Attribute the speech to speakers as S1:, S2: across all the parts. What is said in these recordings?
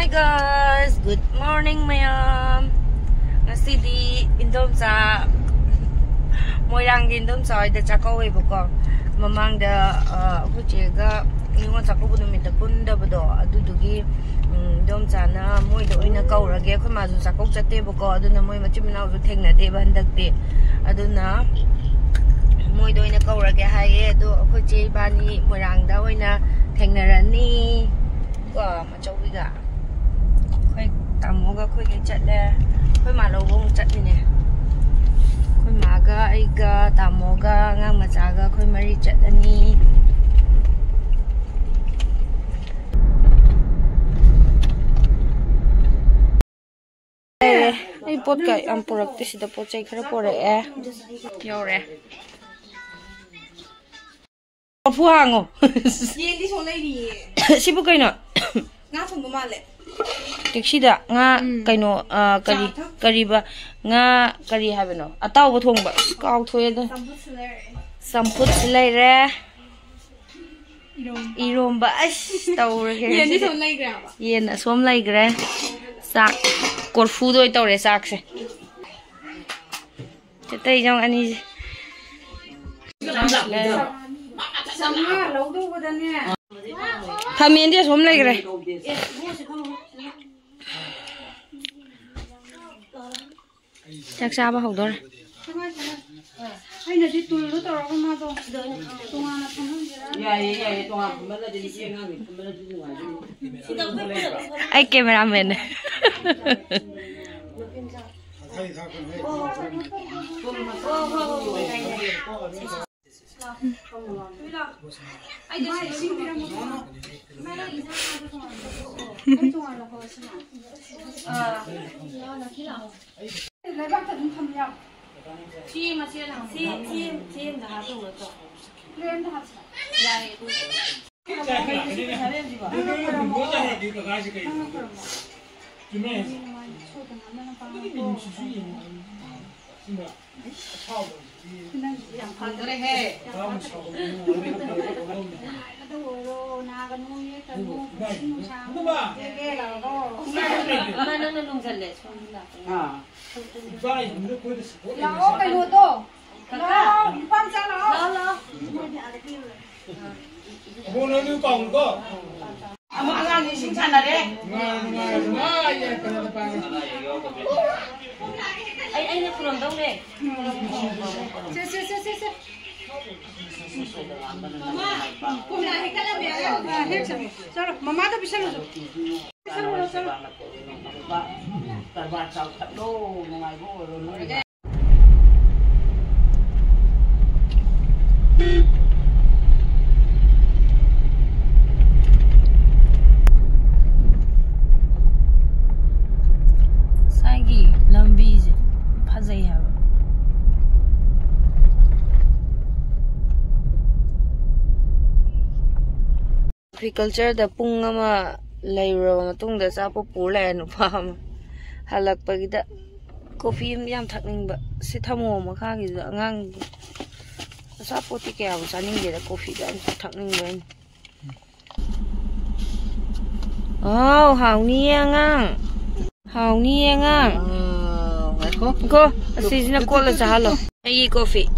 S1: Hi guys, good morning mayam. Ngasidi indom sa moirang indom sa ida chakawi buko. Mamang da huchega ingon chakabu numita punda bado adudugi indom sa na moi do ina kaurage khoi ma ju chakok chate buko aduna moi machimina ju thengna de bandakte aduna moi do ina kaurage haye do khoi che bani moirang da oina thengnarani ko machawiga khoi tamoga khoi ge chatle khoi ma lo bong chatni khoi maga aiga tamoga ngang machaga khoi mari chatlani ai pot kai am porak te sida pot chai khara pore yore fu hango yen di so lai ri sibu kaino nga thong ma le taxi da nga kaino kari ba nga kari habeno ataw ba thong ba kaw thoye da samput lai re iromba as tawre ke yen di so lai gra ba yen asom lai gra sak korfu doi tawre sak se tai jong ani Thamen dia som lai gre chak sa ba hodor ai na di tul lo tor ma do tunga na thon ya tunga ma la di si nga ni ma la di ai cameraman Mama to bisa lo. Sagi lambi phazai hai. Agriculture da pungama lairo matung da sa popula nu pam halak pagida coffee yam thakning ba si thamo ma kha gi angang sa poti ke aw saning ge da coffee da thakning ba oh hauni angang ko asizina ko la jalo ai coffee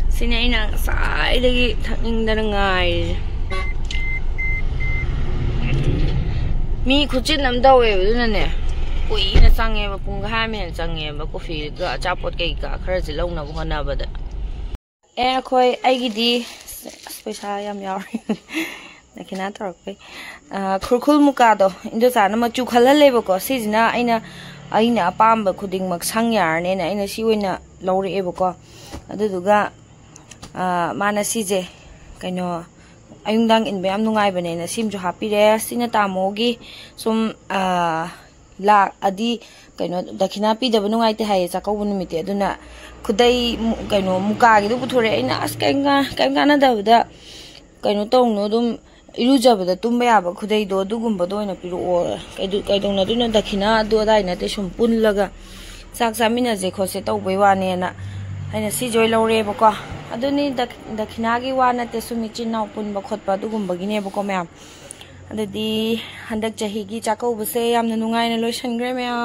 S1: sina ina sai de thakning da ngai mi khuchin nam dawe duna ne koi na change ba pung ha me change ba coffee ga chapot kai ka khara ji launa ba hona ba da khoi ai gi di paisa yam yaw na kina tor kai khurkhul muka do indo sa na ma chu khala le ba ko si jina aina apam ba khuding mak sang yar ne na aina si oina lawre e ba ko adu duga mana si je kaino ayungdang in bayam nungai bane na sim jo happy re sina tamogi sum la adi kaino dakhina pi da nungai te hai chakau numite aduna khudai kaino muka gi du puthore ina as kainga na da kaino tong no dum iruja ba tumba ya ba khudai do dugum ba do na piru o kaidong na duna dakhina do dai na te sum pun laga sak samina je khose tau bai wa ne na aina si joy lore ba ko aduni dakhina gi wa na te sumi chinau pun ba khot pa dugum ba gi ne ba ko ma'am ꯑꯗꯨꯗꯤ ꯍꯟꯗꯛ ꯆꯍꯤꯒꯤ ꯆꯥꯛꯀꯧꯕꯁꯦ ꯌꯥꯝꯅ ꯅꯨꯡꯉꯥꯏꯅ ꯂꯣꯏꯁꯟꯈ꯭ꯔꯦ ꯃꯌꯥꯝ